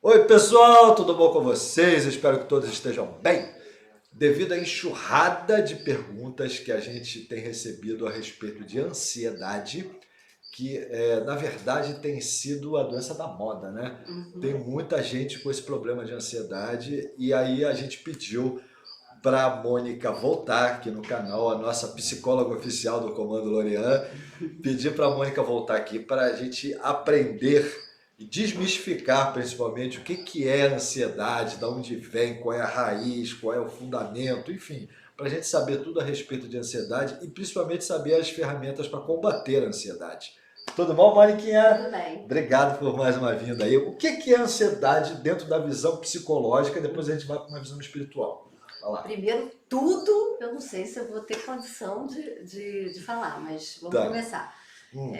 Oi, pessoal, tudo bom com vocês? Espero que todos estejam bem. Devido à enxurrada de perguntas que a gente tem recebido a respeito de ansiedade, que na verdade tem sido a doença da moda, né? Tem Uhum. muita gente com esse problema de ansiedade e aí a gente pediu para a Mônica voltar aqui no canal, a nossa psicóloga oficial do Comando Lorian, pedir para a Mônica voltar aqui para a gente aprender e desmistificar principalmente o que é a ansiedade, de onde vem, qual é a raiz, qual é o fundamento, enfim, para a gente saber tudo a respeito de ansiedade e principalmente saber as ferramentas para combater a ansiedade. Tudo bom, Tudo Moniquinha? bem. Obrigado por mais uma vinda aí. O que é ansiedade dentro da visão psicológica? Depois a gente vai para uma visão espiritual. Vai lá. Primeiro, tudo, eu não sei se eu vou ter condição de falar, mas vamos Tá. começar. Hum.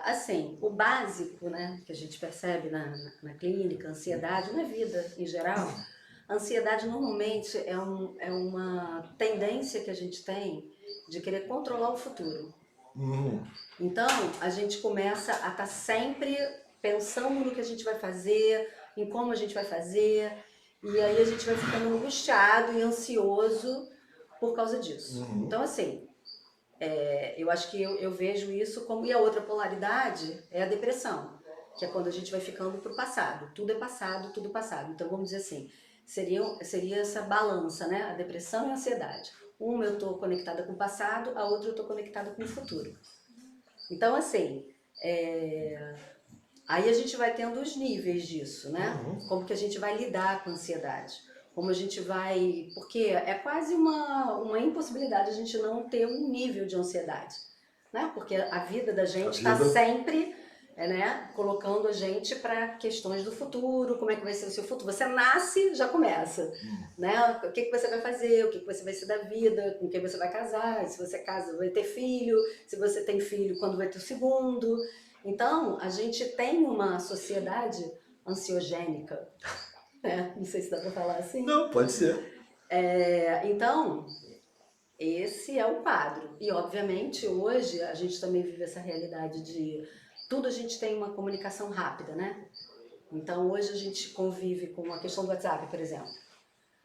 Assim, o básico, né, que a gente percebe na clínica, ansiedade, na vida em geral, a ansiedade normalmente é uma tendência que a gente tem de querer controlar o futuro. Hum. Então, a gente começa a estar sempre pensando no que a gente vai fazer, em como a gente vai fazer, e aí a gente vai ficando angustiado e ansioso por causa disso. Uhum. Então, assim, eu acho que eu vejo isso como. E a outra polaridade é a depressão, que é quando a gente vai ficando para o passado. Tudo é passado, tudo passado. Então, vamos dizer assim, seria essa balança, né? A depressão e a ansiedade. Uma eu estou conectada com o passado, a outra eu estou conectada com o futuro. Então, assim, é, aí a gente vai tendo os níveis disso, né? Uhum. Como que a gente vai lidar com a ansiedade. Como a gente vai. Porque é quase uma impossibilidade a gente não ter um nível de ansiedade. Né? Porque a vida da A gente está vida. sempre né, colocando a gente para questões do futuro, como é que vai ser o seu futuro. Você nasce, já começa. Né? O que você vai fazer, o que você vai ser da vida, com quem você vai casar, se você casa, vai ter filho, se você tem filho, quando vai ter o segundo. Então, a gente tem uma sociedade ansiogênica, né? Não sei se dá para falar assim. Não, pode ser. Então, esse é o quadro. E, obviamente, hoje a gente também vive essa realidade de tudo a gente tem uma comunicação rápida, né? Então, hoje a gente convive com a questão do WhatsApp, por exemplo.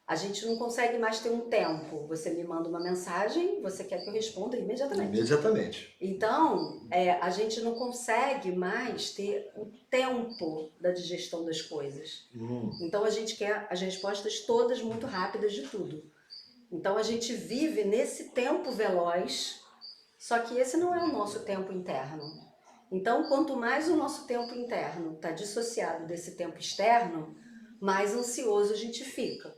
A gente não consegue mais ter um tempo. Você me manda uma mensagem, você quer que eu responda imediatamente. Imediatamente. Então, a gente não consegue mais ter o tempo da digestão das coisas. Então, a gente quer as respostas todas muito rápidas de tudo. Então, a gente vive nesse tempo veloz, só que esse não é o nosso tempo interno. Então, quanto mais o nosso tempo interno está dissociado desse tempo externo, mais ansioso a gente fica.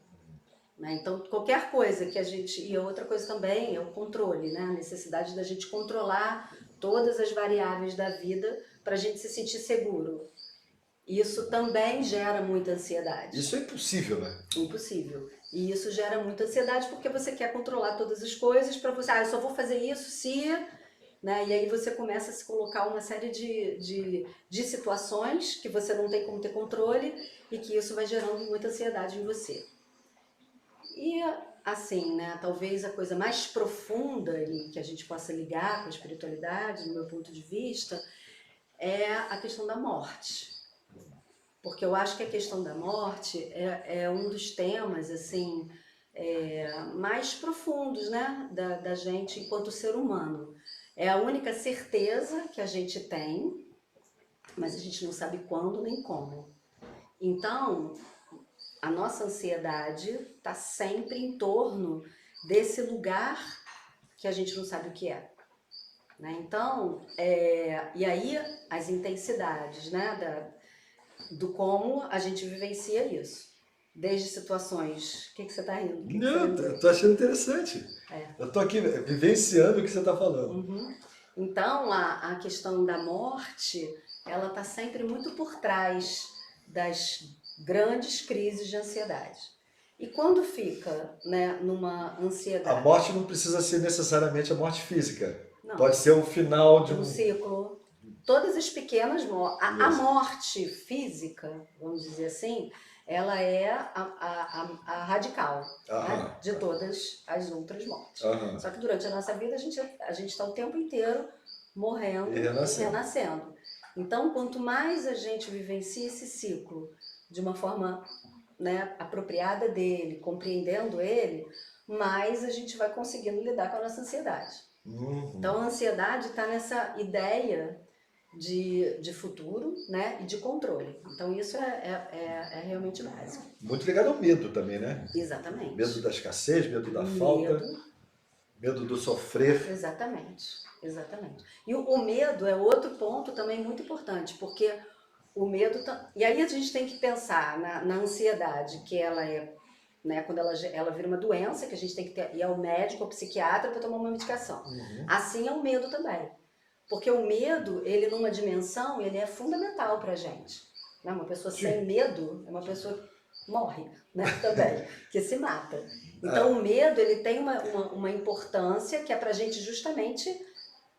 Né? Então, qualquer coisa que a gente. E outra coisa também é o controle, né? A necessidade da gente controlar todas as variáveis da vida para a gente se sentir seguro. Isso também gera muita ansiedade. Isso é impossível, né? Impossível. E isso gera muita ansiedade porque você quer controlar todas as coisas para você. Ah, eu só vou fazer isso se. Né? E aí você começa a se colocar uma série de situações que você não tem como ter controle e que isso vai gerando muita ansiedade em você. E assim, né, talvez a coisa mais profunda e que a gente possa ligar com a espiritualidade, no meu ponto de vista, é a questão da morte. Porque eu acho que a questão da morte é um dos temas assim mais profundos, né, da gente enquanto ser humano. É a única certeza que a gente tem, mas a gente não sabe quando nem como. Então, a nossa ansiedade está sempre em torno desse lugar que a gente não sabe o que é. Né? Então, e aí as intensidades, né, do como a gente vivencia isso. Desde situações. O que você está rindo? O que você Não, lembrou? eu tô achando interessante. Eu tô aqui vivenciando o que você tá falando. Uhum. Então, a questão da morte, ela está sempre muito por trás das grandes crises de ansiedade. E quando fica, né, numa A ansiedade, morte não precisa ser necessariamente a morte física. não, Pode ser o final de de um um. ciclo, todas as pequenas mortes, a Isso. morte física, vamos dizer assim, ela é a radical, Aham. né, de todas as outras mortes. Aham. Só que durante a nossa vida a gente está o tempo inteiro E morrendo e renascendo. renascendo. Então, quanto mais a gente vivencia esse ciclo de uma forma, né, apropriada dele, compreendendo ele, mais a gente vai conseguindo lidar com a nossa ansiedade. Então, a ansiedade está nessa ideia de futuro, né, e de controle. Então, isso é realmente básico. Muito ligado ao medo também, né? Exatamente. Medo da escassez, medo da falta, medo do sofrer. Exatamente, exatamente. E o medo é outro ponto também muito importante, porque o medo... E aí a gente tem que pensar na ansiedade, que ela é, né, quando ela vira uma doença, que a gente tem que ir ao médico ou psiquiatra para tomar uma medicação. Assim é o medo também. Porque o medo, ele numa dimensão, ele é fundamental para a gente. Né? Uma pessoa sem medo é uma pessoa que morre, né? Também, que se mata. Então o medo, ele tem uma importância que é para a gente justamente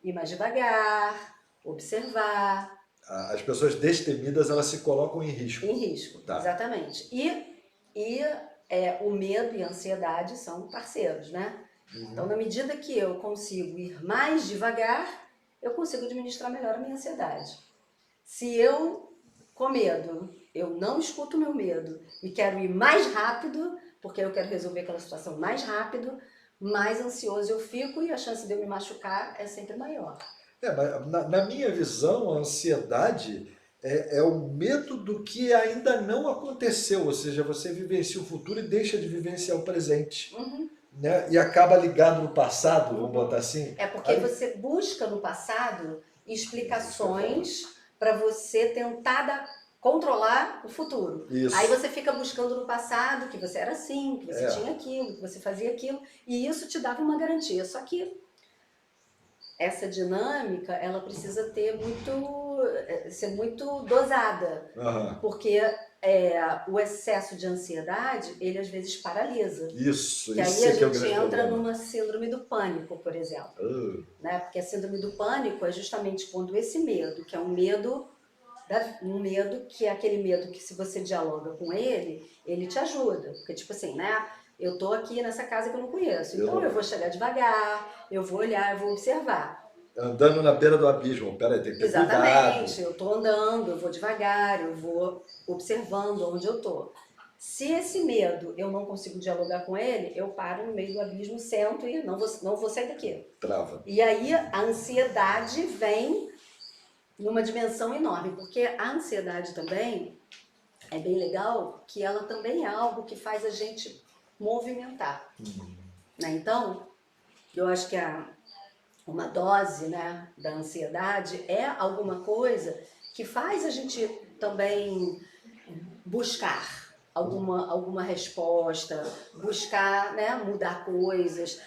ir mais devagar, observar. As pessoas destemidas, elas se colocam em risco. Em risco, tá. Exatamente. E o medo e a ansiedade são parceiros, né? Então, na medida que eu consigo ir mais devagar, eu consigo administrar melhor a minha ansiedade. Se eu, com medo, eu não escuto o meu medo e quero ir mais rápido, porque eu quero resolver aquela situação mais rápido, mais ansioso eu fico e a chance de eu me machucar é sempre maior. Mas na minha visão, a ansiedade é o medo do que ainda não aconteceu, ou seja, você vivencia o futuro e deixa de vivenciar o presente. Né? E acaba ligado no passado, vamos botar assim. É porque você busca no passado explicações para você tentar controlar o futuro. Isso. Aí você fica buscando no passado que você era assim, que você tinha aquilo, que você fazia aquilo, e isso te dava uma garantia. Só que essa dinâmica, ela precisa ser muito dosada, porque o excesso de ansiedade, ele às vezes paralisa. Isso, que aí a gente entra numa síndrome do pânico, por exemplo. Né? Porque a síndrome do pânico é justamente quando esse medo, que é um medo que é aquele medo que se você dialoga com ele, ele te ajuda. Porque tipo assim, né? Eu tô aqui nessa casa que eu não conheço, então eu vou chegar devagar, eu vou olhar, eu vou observar. Andando na beira do abismo, peraí, tem que ter Exatamente, cuidado. eu tô andando, eu vou devagar, eu vou observando onde eu tô. Se esse medo eu não consigo dialogar com ele, eu paro no meio do abismo, sento e não vou sair daqui. Trava. E aí a ansiedade vem numa dimensão enorme, porque a ansiedade também é bem legal, que ela também é algo que faz a gente movimentar. Né? Então, eu acho que uma dose, né, da ansiedade é alguma coisa que faz a gente também buscar alguma resposta, buscar, né, mudar coisas,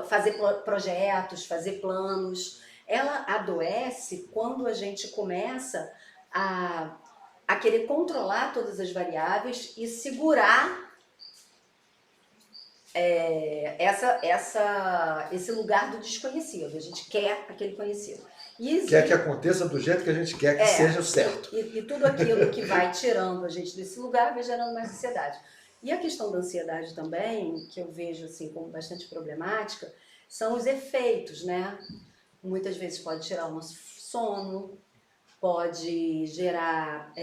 fazer projetos, fazer planos. Ela adoece quando a gente começa a querer controlar todas as variáveis e segurar esse lugar do desconhecido. A gente quer aquele conhecido. Quer que aconteça do jeito que a gente quer que seja o certo. E tudo aquilo que vai tirando a gente desse lugar vai gerando mais ansiedade. E a questão da ansiedade também, que eu vejo assim como bastante problemática, são os efeitos, né? Muitas vezes pode tirar o nosso sono, pode gerar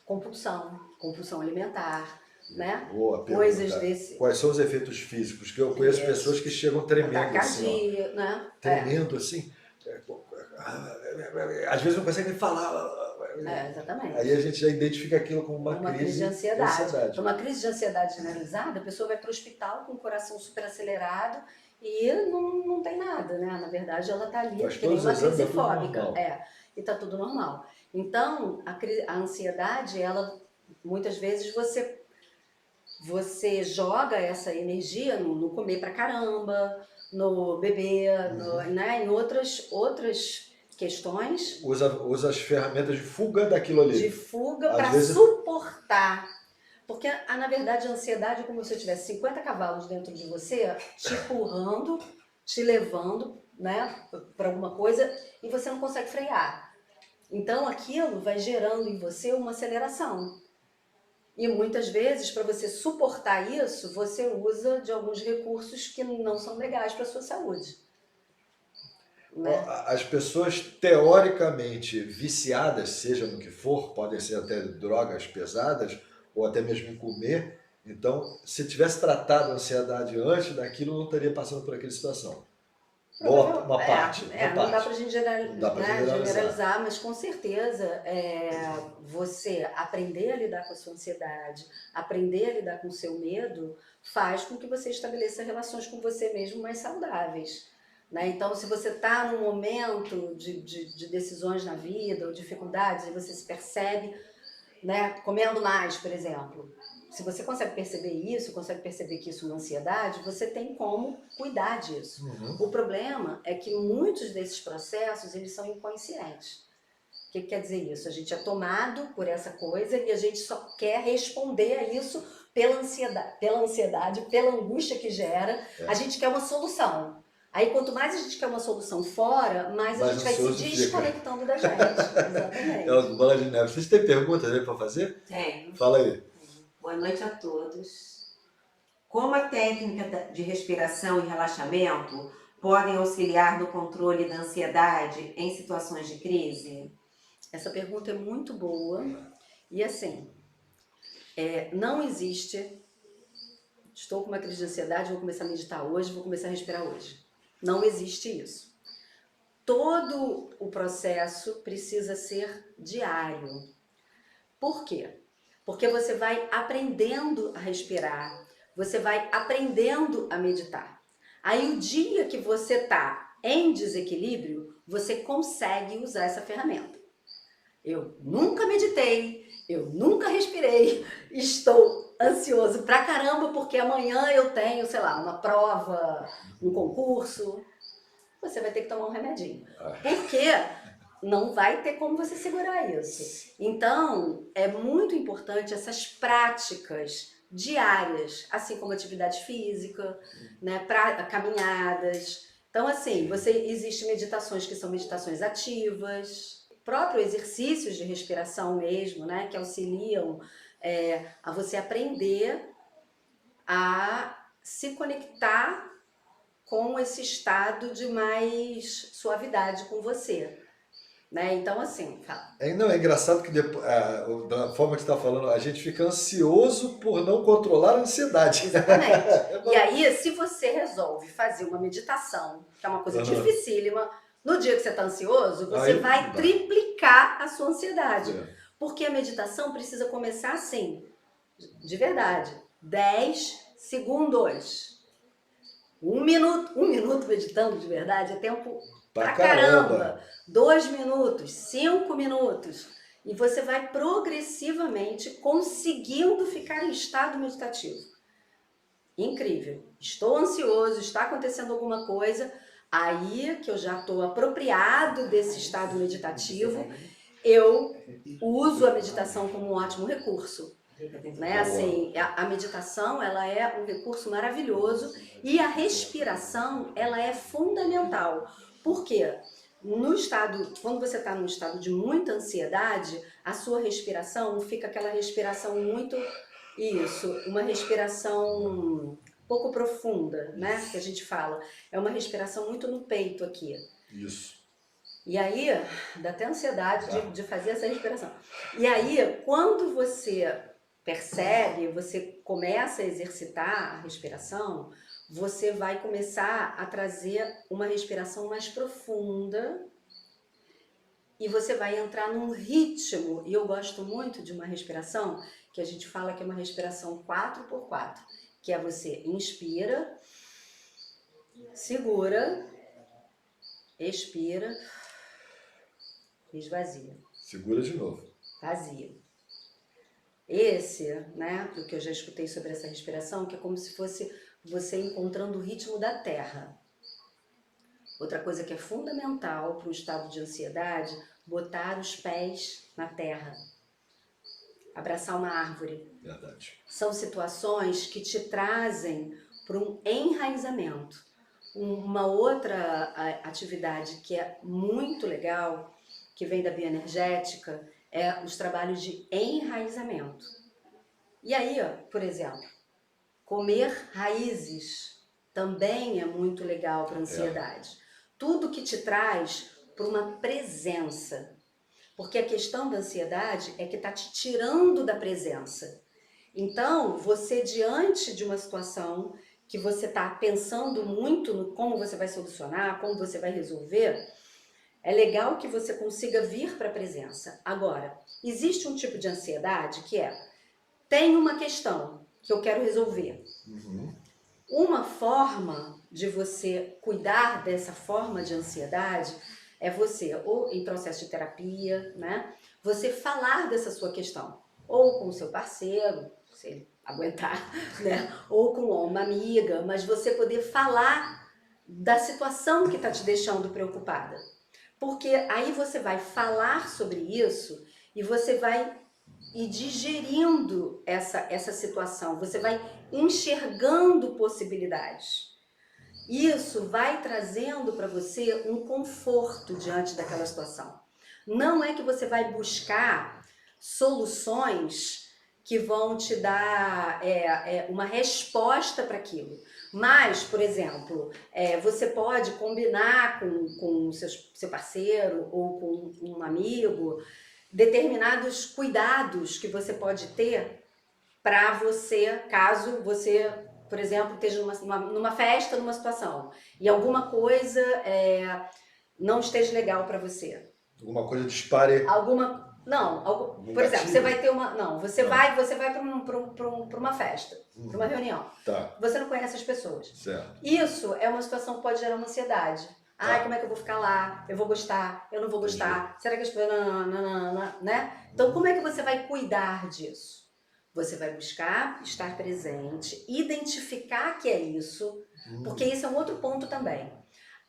compulsão alimentar, né? Boa pergunta. Coisas desse... Quais são os efeitos físicos? Porque eu conheço pessoas que chegam tremendo assim, ó, né? Tremendo assim. Às vezes não conseguem falar. Exatamente. Aí a gente já identifica aquilo como uma crise de ansiedade. Uma crise de ansiedade generalizada, a pessoa vai para o hospital com o coração super acelerado e não tem nada, né? Na verdade, ela está ali, que nem uma crise fóbica. E está tudo normal. Então, a ansiedade, ela, muitas vezes, você joga essa energia no comer pra caramba, no beber, né, em outras questões. Usa as ferramentas de fuga daquilo ali. De fuga para suportar. Porque, na verdade, a ansiedade é como se eu tivesse 50 cavalos dentro de você, te empurrando, te levando, né, para alguma coisa, e você não consegue frear. Então, aquilo vai gerando em você uma aceleração. E muitas vezes, para você suportar isso, você usa de alguns recursos que não são legais para a sua saúde. né? As pessoas teoricamente viciadas, seja no que for, podem ser até drogas pesadas, ou até mesmo em comer. Então, se tivesse tratado a ansiedade antes daquilo, não estaria passando por aquela situação. Uma parte, Não dá para a gente não dá para generalizar. generalizar, mas com certeza você aprender a lidar com a sua ansiedade, aprender a lidar com o seu medo, faz com que você estabeleça relações com você mesmo mais saudáveis. Né? Então, se você está num momento de decisões na vida ou dificuldades e você se percebe, né, comendo mais, por exemplo, se você consegue perceber isso, consegue perceber que isso é uma ansiedade, você tem como cuidar disso. Uhum. O problema é que muitos desses processos, eles são inconscientes. O que quer dizer isso? A gente é tomado por essa coisa e a gente só quer responder a isso pela ansiedade, pela angústia que gera. A gente quer uma solução. Aí, quanto mais a gente quer uma solução fora, mais a gente vai se desconectando da gente. Exatamente. É o bola de neve. Vocês têm perguntas aí para fazer? Tenho. Fala aí. Boa noite a todos. Como a técnica de respiração e relaxamento podem auxiliar no controle da ansiedade em situações de crise? Essa pergunta é muito boa. E assim, não existe, estou com uma crise de ansiedade, vou começar a meditar hoje, vou começar a respirar hoje. Não existe isso. Todo o processo precisa ser diário. Por quê? Porque você vai aprendendo a respirar, você vai aprendendo a meditar. Aí o dia que você está em desequilíbrio, você consegue usar essa ferramenta. Eu nunca meditei, eu nunca respirei, estou ansioso pra caramba porque amanhã eu tenho, sei lá, uma prova, um concurso. Você vai ter que tomar um remedinho. Porque não vai ter como você segurar isso. Então, é muito importante essas práticas diárias, assim como atividade física, né, caminhadas. Então, assim, existem meditações que são meditações ativas, próprios exercícios de respiração mesmo, né, que auxiliam a você aprender a se conectar com esse estado de mais suavidade com você. Né? Então, assim, fala. Não, é engraçado que depois, da forma que você está falando, a gente fica ansioso por não controlar a ansiedade. Exatamente. E aí, se você resolve fazer uma meditação, que é uma coisa dificílima, no dia que você está ansioso, você vai triplicar a sua ansiedade. Porque a meditação precisa começar assim, de verdade, 10 segundos. Um minuto meditando de verdade é tempo pra caramba. 2 minutos, 5 minutos. E você vai progressivamente conseguindo ficar em estado meditativo. Incrível. Estou ansioso, está acontecendo alguma coisa. Aí que eu já estou apropriado desse estado meditativo, eu uso a meditação como um ótimo recurso. Né? Assim, a meditação, ela é um recurso maravilhoso e a respiração, ela é fundamental. Por quê? Quando você está num estado de muita ansiedade, a sua respiração fica aquela respiração muito, uma respiração pouco profunda, né? Que a gente fala. É uma respiração muito no peito aqui. Isso. E aí, dá até ansiedade de fazer essa respiração. E aí, quando você percebe, você começa a exercitar a respiração, você vai começar a trazer uma respiração mais profunda e você vai entrar num ritmo. E eu gosto muito de uma respiração que a gente fala que é uma respiração 4x4, que é você inspira, segura, expira, esvazia. Segura de novo. Vazia. Esse, né, o que eu já escutei sobre essa respiração, que é como se fosse você encontrando o ritmo da terra. Outra coisa que é fundamental para o estado de ansiedade, botar os pés na terra. Abraçar uma árvore. Verdade. São situações que te trazem para um enraizamento. Uma outra atividade que é muito legal, que vem da bioenergética, é os trabalhos de enraizamento. E aí, por exemplo, comer raízes também é muito legal para a ansiedade. tudo que te traz para uma presença. Porque a questão da ansiedade é que está te tirando da presença. Então, você diante de uma situação que você está pensando muito no como você vai solucionar, como você vai resolver, é legal que você consiga vir para a presença. Agora, existe um tipo de ansiedade que tem uma questão que eu quero resolver. Uhum. Uma forma de você cuidar dessa forma de ansiedade é você, ou em processo de terapia, né? Você falar dessa sua questão. Ou com o seu parceiro, se ele aguentar, né? Ou com uma amiga, mas você poder falar da situação que está te deixando preocupada. Porque aí você vai falar sobre isso e você vai ir digerindo essa situação, você vai enxergando possibilidades. Isso vai trazendo para você um conforto diante daquela situação. Não é que você vai buscar soluções que vão te dar uma resposta para aquilo. Mas, por exemplo, você pode combinar com o seu parceiro ou com um amigo determinados cuidados que você pode ter para você, caso você, por exemplo, esteja numa festa, numa situação, e alguma coisa não esteja legal para você. Alguma coisa dispare. Por exemplo, você vai ter uma. Não, você vai para uma festa, para uma reunião. Tá. Você não conhece as pessoas. Certo. Isso é uma situação que pode gerar uma ansiedade. Ai, como é que eu vou ficar lá? Eu vou gostar? Eu não vou gostar? Será que as pessoas... né? Então, como é que você vai cuidar disso? Você vai buscar estar presente, identificar que é isso, porque isso é um outro ponto também.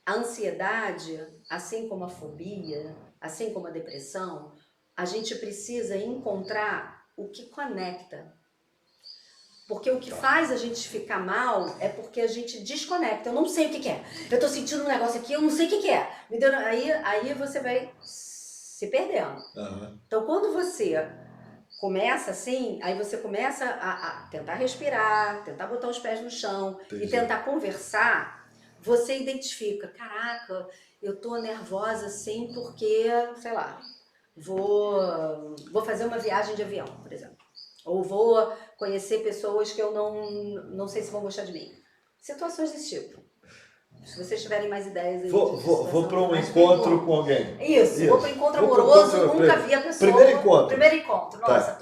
A ansiedade, assim como a fobia, assim como a depressão, a gente precisa encontrar o que conecta. Porque o que faz a gente ficar mal é porque a gente desconecta. Eu não sei o que é. Eu tô sentindo um negócio aqui, eu não sei o que é. Aí você vai se perdendo. Uhum. Então, quando você começa assim, aí você começa a tentar respirar, tentar botar os pés no chão e tentar conversar, você identifica, caraca, eu tô nervosa assim porque, sei lá, vou fazer uma viagem de avião, por exemplo. Ou vou conhecer pessoas que eu não sei se vão gostar de mim. Situações desse tipo. Se vocês tiverem mais ideias aí. Vou para um encontro com alguém. Isso. Vou para um encontro amoroso, nunca vi a pessoa. Primeiro encontro. Nossa,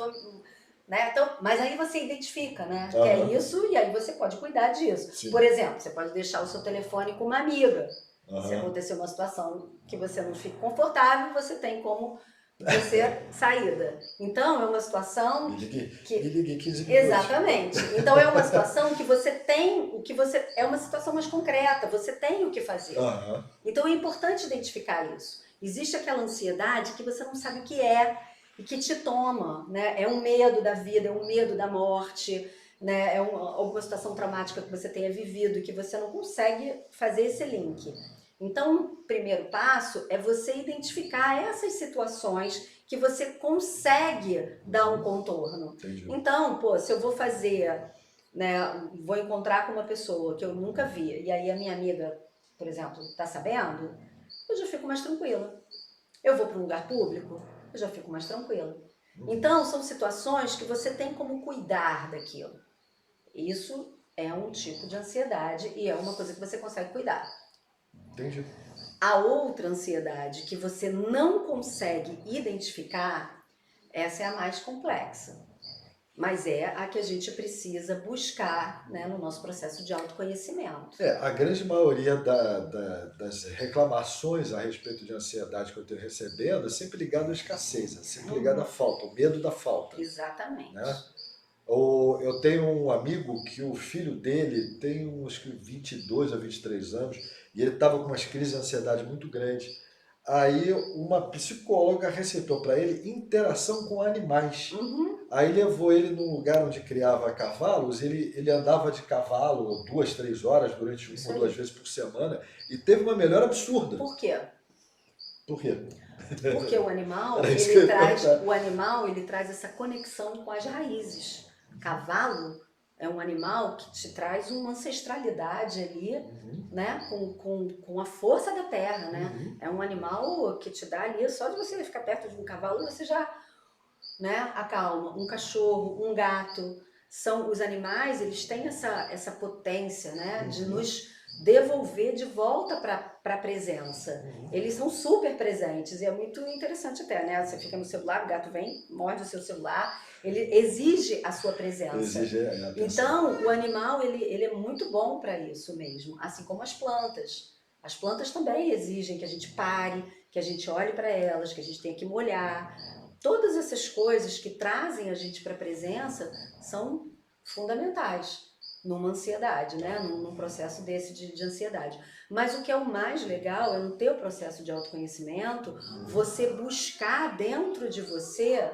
né? Então, mas aí você identifica, né? Que é isso e aí você pode cuidar disso. Sim. Por exemplo, você pode deixar o seu telefone com uma amiga. Se acontecer uma situação que você não fique confortável, você tem como você saída. Então, é uma situação Me ligue 15 minutos. Exatamente. Então, é uma situação que você tem, é uma situação mais concreta, você tem o que fazer. Então, é importante identificar isso. Existe aquela ansiedade que você não sabe o que é e que te toma, né? É um medo da vida, é um medo da morte, né? É alguma situação traumática que você tenha vivido e que você não consegue fazer esse link. Então, o primeiro passo é você identificar essas situações que você consegue dar um contorno. Entendi. Então, se eu vou fazer, né, vou encontrar com uma pessoa que eu nunca vi, e aí a minha amiga, por exemplo, tá sabendo, eu já fico mais tranquila. Eu vou para um lugar público, eu já fico mais tranquila. Então, são situações que você tem como cuidar daquilo. Isso é um tipo de ansiedade e é uma coisa que você consegue cuidar. Entendi. A outra ansiedade que você não consegue identificar, essa é a mais complexa. Mas é a que a gente precisa buscar, né, no nosso processo de autoconhecimento. A grande maioria das reclamações a respeito de ansiedade que eu tenho recebendo é sempre ligado à escassez, é sempre ligado à falta, ao medo da falta. Exatamente. Né? Eu tenho um amigo que o filho dele tem uns 22 a 23 anos e ele estava com umas crises de ansiedade muito grandes. Aí uma psicóloga receitou para ele interação com animais. Aí levou ele num lugar onde criava cavalos, ele andava de cavalo 2, 3 horas durante uma ou 2 vezes por semana e teve uma melhora absurda. Por quê? Por quê? Porque o animal, ele traz essa conexão com as raízes. Cavalo é um animal que te traz uma ancestralidade ali, né? Com a força da terra, né? É um animal que te dá ali, só de você ficar perto de um cavalo, você já, né, acalma. Um cachorro, um gato, são os animais, eles têm essa potência, né, de nos devolver de volta para a presença. Eles são super presentes e é muito interessante até, né? Você fica no celular, o gato vem, morde o seu celular, ele exige a sua presença. Exige a atenção. Então, o animal, ele é muito bom para isso mesmo, assim como as plantas. As plantas também exigem que a gente pare, que a gente olhe para elas, que a gente tenha que molhar. Todas essas coisas que trazem a gente para a presença são fundamentais numa ansiedade, né? Num processo desse de ansiedade. Mas o que é o mais legal é no teu processo de autoconhecimento, você buscar dentro de você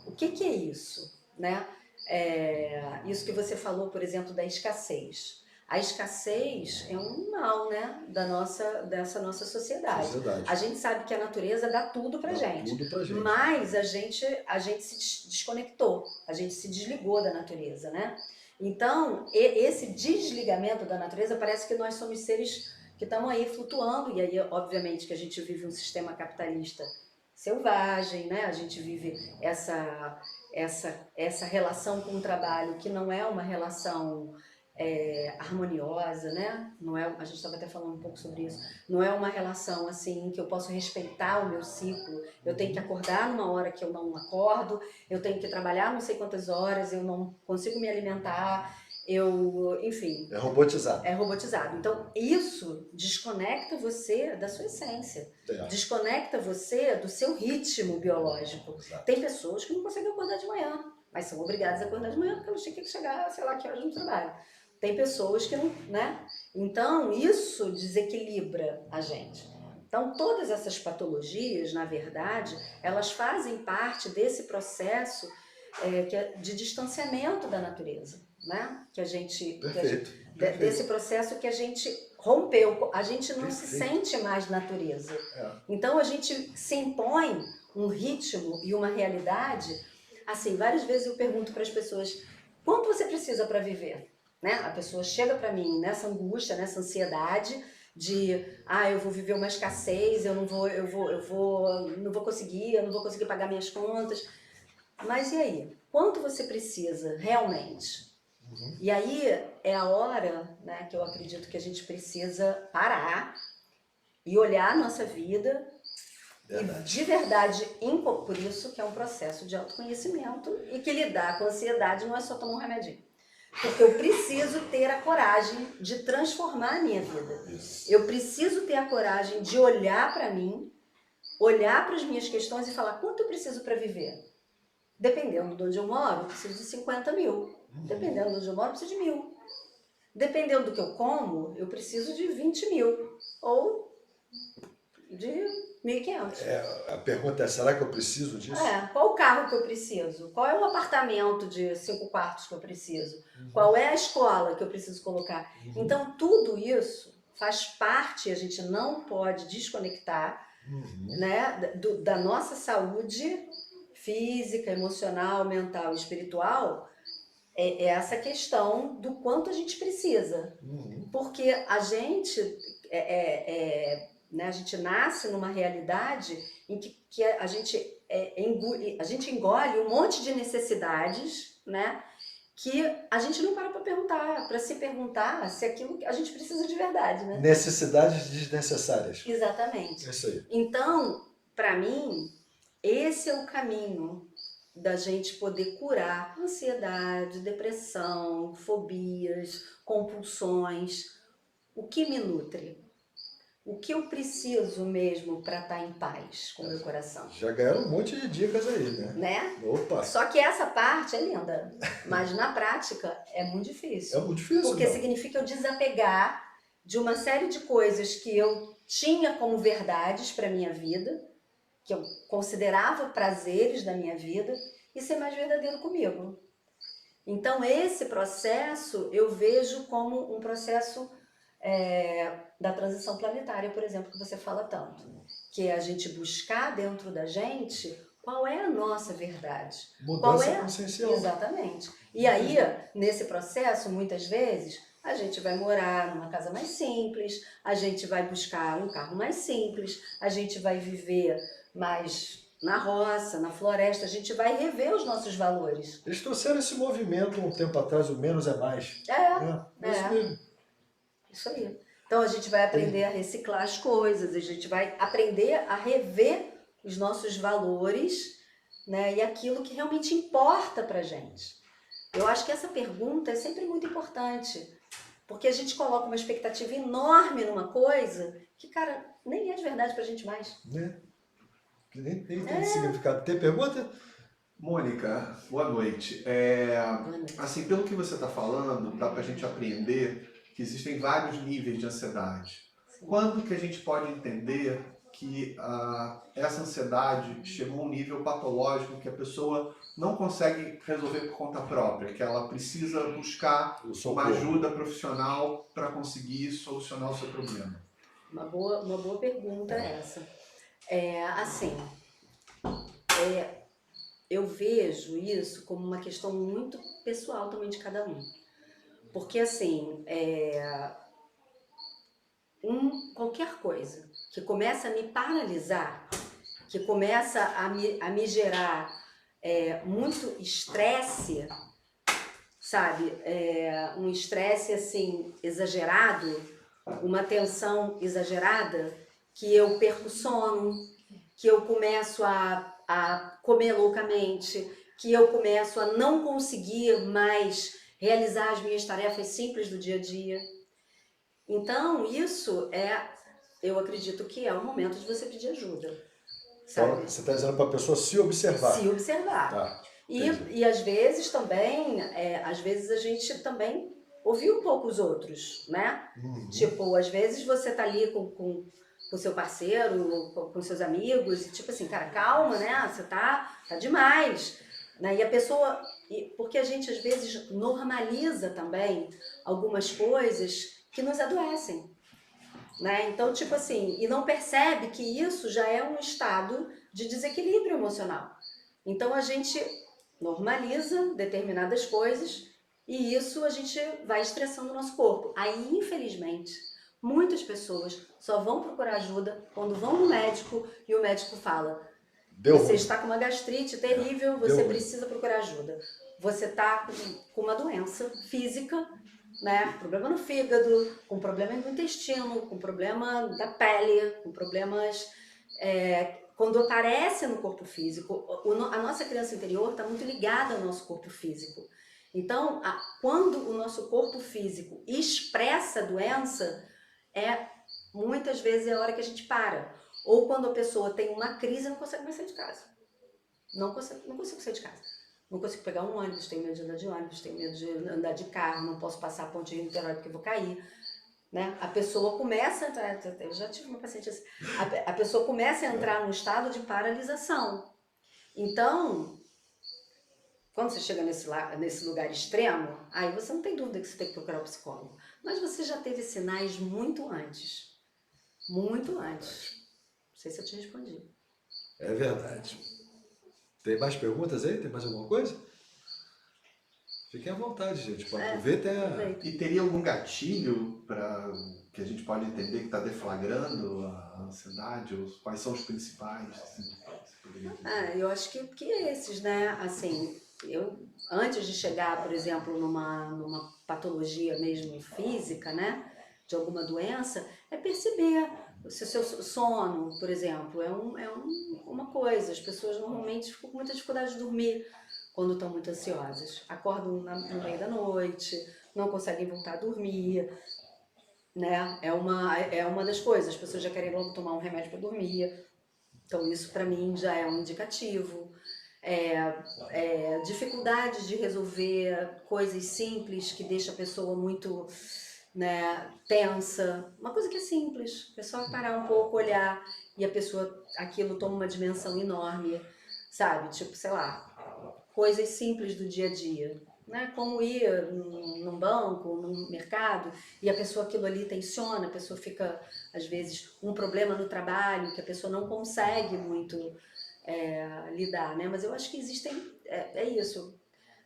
o que é isso, né? Isso que você falou, por exemplo, da escassez. A escassez é um mal, né, dessa nossa sociedade. A gente sabe que a natureza dá tudo pra gente, mas a gente se desconectou, a gente se desligou da natureza, né? Então, esse desligamento da natureza parece que nós somos seres que estamos aí flutuando, e aí, obviamente, que a gente vive um sistema capitalista selvagem, né? A gente vive essa relação com o trabalho que não é uma relação harmoniosa, né? Não é, a gente estava até falando um pouco sobre isso. Não é uma relação assim que eu posso respeitar o meu ciclo. Eu tenho que acordar numa hora que eu não acordo, eu tenho que trabalhar não sei quantas horas, eu não consigo me alimentar, enfim. É robotizado. É robotizado. Então, isso desconecta você da sua essência. Desconecta você do seu ritmo biológico. Tem pessoas que não conseguem acordar de manhã, mas são obrigadas a acordar de manhã porque elas têm que chegar, sei lá, que horas no trabalho. Tem pessoas que não, né? Então, isso desequilibra a gente. Então, todas essas patologias, na verdade, elas fazem parte desse processo de distanciamento da natureza, né? Desse processo que a gente rompeu, a gente não se sente mais natureza. Então, a gente se impõe um ritmo e uma realidade. Assim, várias vezes eu pergunto para as pessoas, quanto você precisa para viver? Né? A pessoa chega para mim nessa angústia, nessa ansiedade de, eu vou viver uma escassez, eu não vou conseguir pagar minhas contas. Mas e aí? Quanto você precisa realmente? E aí é a hora, né, que eu acredito que a gente precisa parar e olhar a nossa vida. E de verdade, por isso que é um processo de autoconhecimento e que lidar com a ansiedade não é só tomar um remedinho. Porque eu preciso ter a coragem de transformar a minha vida. Eu preciso ter a coragem de olhar para mim, olhar para as minhas questões e falar quanto eu preciso para viver. Dependendo de onde eu moro, eu preciso de 50 mil. Dependendo de onde eu moro, eu preciso de 1.000. Dependendo do que eu como, eu preciso de 20 mil. Ou de 1.500. A pergunta é, será que eu preciso disso? Qual o carro que eu preciso? Qual é o apartamento de 5 quartos que eu preciso? Qual é a escola que eu preciso colocar? Então, tudo isso faz parte, a gente não pode desconectar, né, da nossa saúde física, emocional, mental e espiritual, é essa questão do quanto a gente precisa. Porque a gente né, a gente nasce numa realidade em que a gente engole um monte de necessidades, né, que a gente não para para se perguntar se aquilo a gente precisa de verdade, né? Necessidades desnecessárias. Exatamente. Isso aí. Então, para mim, esse é o caminho da gente poder curar ansiedade, depressão, fobias, compulsões. O que me nutre? O que eu preciso mesmo para estar em paz com o meu coração? Já ganharam um monte de dicas aí, Né? Opa! Só que essa parte é linda, mas na prática é muito difícil. É muito difícil, porque significa eu desapegar de uma série de coisas que eu tinha como verdades para minha vida, que eu considerava prazeres da minha vida, e ser mais verdadeiro comigo. Então, esse processo eu vejo como um processo da transição planetária, por exemplo, que você fala tanto. Que é a gente buscar dentro da gente qual é a nossa verdade. Mudança Qual é? consciencial. Exatamente. E aí, nesse processo, muitas vezes, a gente vai morar numa casa mais simples, a gente vai buscar um carro mais simples, a gente vai viver mais na roça, na floresta, a gente vai rever os nossos valores. Eles trouxeram esse movimento um tempo atrás, o menos é mais. É isso É. mesmo. Isso aí. Então a gente vai aprender a reciclar as coisas, a gente vai aprender a rever os nossos valores, né, e aquilo que realmente importa pra gente. Eu acho que essa pergunta é sempre muito importante, porque a gente coloca uma expectativa enorme numa coisa que, cara, nem é de verdade pra gente mais. Né? Que nem tem significado. Tem pergunta? Mônica, boa noite. Assim, pelo que você está falando, dá para a gente aprender que existem vários níveis de ansiedade. Sim. Quando que a gente pode entender que essa ansiedade chegou a um nível patológico que a pessoa não consegue resolver por conta própria, que ela precisa buscar uma ajuda profissional para conseguir solucionar o seu problema? Uma boa pergunta essa. Eu vejo isso como uma questão muito pessoal também de cada um. Porque, assim, qualquer coisa que começa a me paralisar, que começa a me gerar muito estresse, sabe? Um estresse, assim, exagerado, uma tensão exagerada, que eu perco o sono, que eu começo a comer loucamente, que eu começo a não conseguir mais realizar as minhas tarefas simples do dia a dia. Então, isso eu acredito que é o momento de você pedir ajuda, sabe? Então, você está dizendo para a pessoa se observar. Se observar. Tá, e às vezes também, às vezes a gente também ouvir um pouco os outros, né? Uhum. Tipo, às vezes você tá ali com o seu parceiro, com seus amigos, e tipo assim, cara, calma, né? Você tá demais, né? E a pessoa, porque a gente às vezes normaliza também algumas coisas que nos adoecem, né? Então, tipo assim, e não percebe que isso já é um estado de desequilíbrio emocional. Então a gente normaliza determinadas coisas e isso a gente vai estressando o nosso corpo. Aí, infelizmente, muitas pessoas só vão procurar ajuda quando vão no médico e o médico fala: você está com uma gastrite terrível, você precisa procurar ajuda. Você está com uma doença física, né? Problema no fígado, com problema no intestino, com problema da pele, com problemas... quando aparece no corpo físico, a nossa criança interior está muito ligada ao nosso corpo físico. Então, quando o nosso corpo físico expressa a doença, muitas vezes é a hora que a gente para. Ou quando a pessoa tem uma crise e não consegue mais sair de casa. Não consigo sair de casa. Não consigo pegar um ônibus, tenho medo de andar de ônibus, tenho medo de andar de carro, não posso passar a ponte de Niterói porque eu vou cair. Né? A pessoa começa a entrar, eu já tive uma paciente assim, a pessoa começa a entrar num estado de paralisação. Então, quando você chega nesse lugar extremo, aí você não tem dúvida que você tem que procurar um psicólogo. Mas você já teve sinais muito antes. Muito antes. Não sei se eu te respondi. É verdade. Tem mais perguntas aí? Tem mais alguma coisa? Fiquem à vontade, gente. Pode aproveitar. E teria algum gatilho que a gente pode entender que está deflagrando a ansiedade? Ou quais são os principais? Assim, eu acho que esses, né? Assim, antes de chegar, por exemplo, numa patologia mesmo física, né? De alguma doença, é perceber se o seu sono, por exemplo, uma coisa. As pessoas normalmente ficam com muita dificuldade de dormir quando estão muito ansiosas. Acordam no meio da noite, não conseguem voltar a dormir, né? É uma das coisas. As pessoas já querem logo tomar um remédio para dormir. Então isso para mim já é um indicativo. Dificuldade de resolver coisas simples que deixa a pessoa muito, né, tensa. Uma coisa que é simples, a pessoa parar um pouco, olhar, e a pessoa, aquilo toma uma dimensão enorme, sabe? Tipo, sei lá, coisas simples do dia a dia, né? Como ir num banco, num mercado, e a pessoa, aquilo ali tensiona, a pessoa fica, às vezes, um problema no trabalho, que a pessoa não consegue muito lidar, né? Mas eu acho que existem, é isso.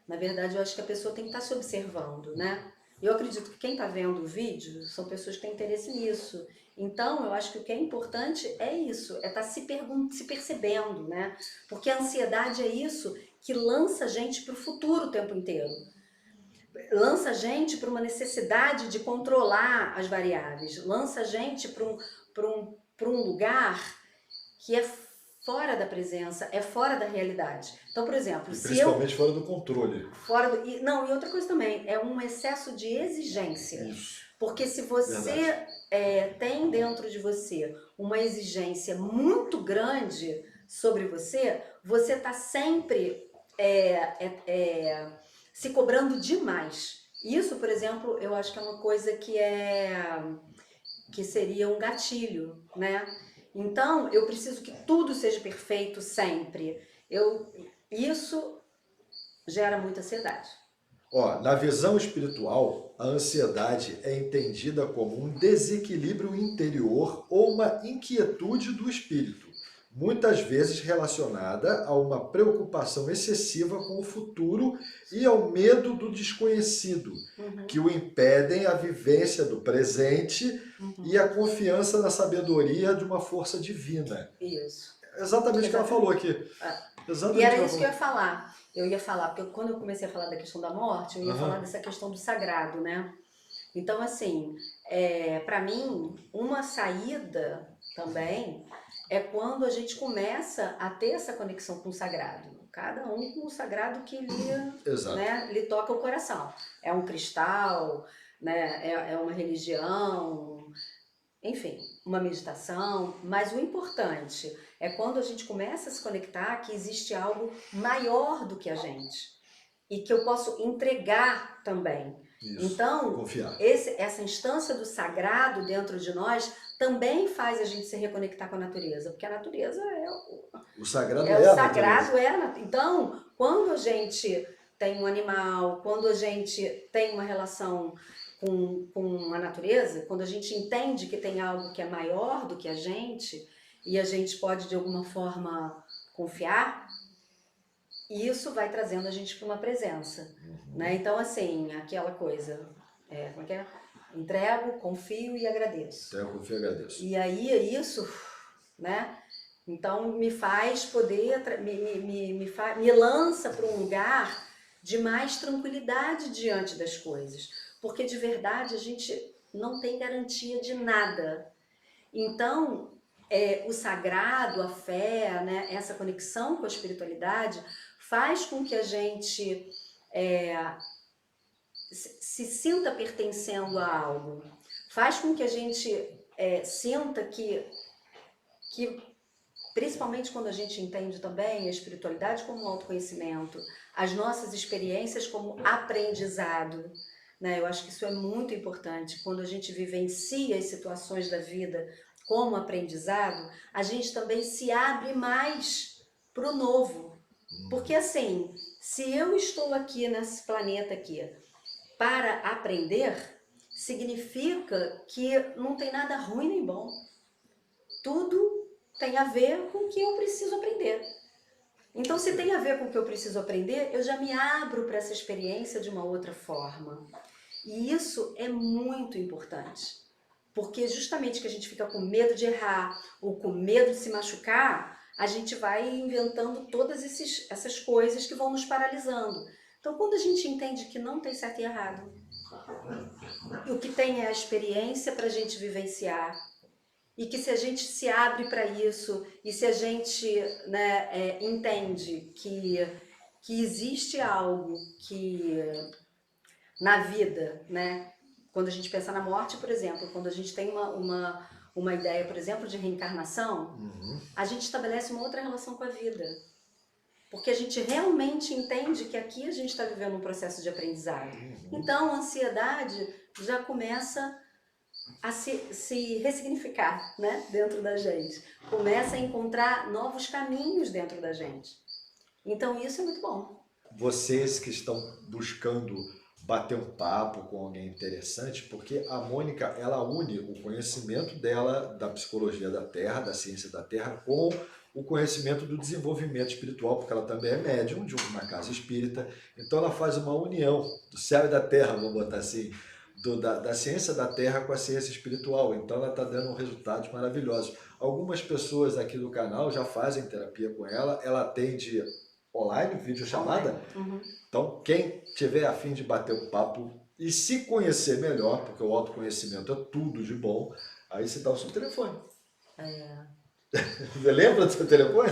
Na verdade, eu acho que a pessoa tem que estar se observando, né? Eu acredito que quem está vendo o vídeo são pessoas que têm interesse nisso. Então, eu acho que o que é importante é isso, é estar se percebendo, né? Porque a ansiedade é isso que lança a gente para o futuro o tempo inteiro. Lança a gente para uma necessidade de controlar as variáveis. Lança a gente para um lugar que é fora da presença, é fora da realidade. Então, por exemplo, E se principalmente fora do controle. e outra coisa também, é um excesso de exigência. Isso. Porque se você tem dentro de você uma exigência muito grande sobre você, você está sempre se cobrando demais. Isso, por exemplo, eu acho que é uma coisa que seria um gatilho, né? Então, eu preciso que tudo seja perfeito sempre. Isso gera muita ansiedade. Ó, na visão espiritual, a ansiedade é entendida como um desequilíbrio interior ou uma inquietude do espírito, muitas vezes relacionada a uma preocupação excessiva com o futuro e ao medo do desconhecido, que o impedem a vivência do presente e a confiança na sabedoria de uma força divina. Isso. Exatamente o que ela falou aqui. E era isso que eu ia falar. Eu ia falar, porque quando eu comecei a falar da questão da morte, eu ia falar dessa questão do sagrado, né? Então, assim, para mim, uma saída também é quando a gente começa a ter essa conexão com o sagrado. Cada um com o sagrado que lhe toca o coração. É um cristal, né? É uma religião, enfim, uma meditação. Mas o importante é quando a gente começa a se conectar que existe algo maior do que a gente e que eu posso entregar também. Isso, então, confiar. Essa instância do sagrado dentro de nós também faz a gente se reconectar com a natureza, porque a natureza o sagrado o sagrado é a natureza. Então, quando a gente tem um animal, quando a gente tem uma relação com a natureza, quando a gente entende que tem algo que é maior do que a gente e a gente pode de alguma forma confiar, isso vai trazendo a gente para uma presença, né? Então, assim, aquela coisa, como é que é? Entrego, confio e agradeço. Entrego, confio e agradeço. E aí é isso, né? Então me faz poder, me lança para um lugar de mais tranquilidade diante das coisas, porque de verdade a gente não tem garantia de nada. Então, o sagrado, a fé, né, essa conexão com a espiritualidade faz com que a gente se sinta pertencendo a algo, faz com que a gente sinta que principalmente quando a gente entende também a espiritualidade como autoconhecimento, as nossas experiências como aprendizado, né? Eu acho que isso é muito importante. Quando a gente vivencia as situações da vida como aprendizado, a gente também se abre mais para o novo. Porque assim, se eu estou aqui nesse planeta aqui para aprender, significa que não tem nada ruim nem bom. Tudo tem a ver com o que eu preciso aprender. Então, se tem a ver com o que eu preciso aprender, eu já me abro para essa experiência de uma outra forma. E isso é muito importante. Porque justamente que a gente fica com medo de errar ou com medo de se machucar, a gente vai inventando todas essas coisas que vão nos paralisando. Então, quando a gente entende que não tem certo e errado, o que tem é a experiência para a gente vivenciar, e que se a gente se abre para isso, e se a gente entende que existe algo que na vida, né, quando a gente pensa na morte, por exemplo, quando a gente tem uma ideia, por exemplo, de reencarnação, a gente estabelece uma outra relação com a vida. Porque a gente realmente entende que aqui a gente está vivendo um processo de aprendizado. Então, a ansiedade já começa a se ressignificar, né, dentro da gente. Começa a encontrar novos caminhos dentro da gente. Então, isso é muito bom. Vocês que estão buscando bater um papo com alguém interessante, porque a Mônica, ela une o conhecimento dela da psicologia da Terra, da ciência da Terra, com o conhecimento do desenvolvimento espiritual, porque ela também é médium de uma casa espírita. Então ela faz uma união do céu e da terra, vamos botar assim, da ciência da Terra com a ciência espiritual. Então ela está dando resultados maravilhosos. Algumas pessoas aqui do canal já fazem terapia com ela atende online, videochamada. Uhum. Então, quem tiver a fim de bater um papo e se conhecer melhor, porque o autoconhecimento é tudo de bom, aí você dá o seu telefone. Você lembra do seu telefone?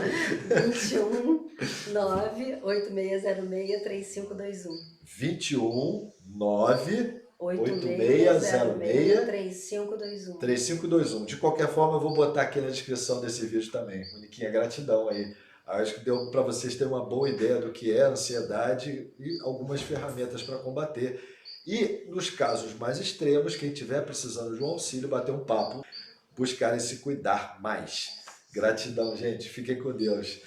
21 98606 3521. 21 9 8606 3521. 3521. De qualquer forma, eu vou botar aqui na descrição desse vídeo também. Moniquinha, gratidão aí. Acho que deu para vocês terem uma boa ideia do que é a ansiedade e algumas ferramentas para combater. E nos casos mais extremos, quem estiver precisando de um auxílio, bater um papo, buscarem se cuidar mais. Gratidão, gente. Fiquem com Deus.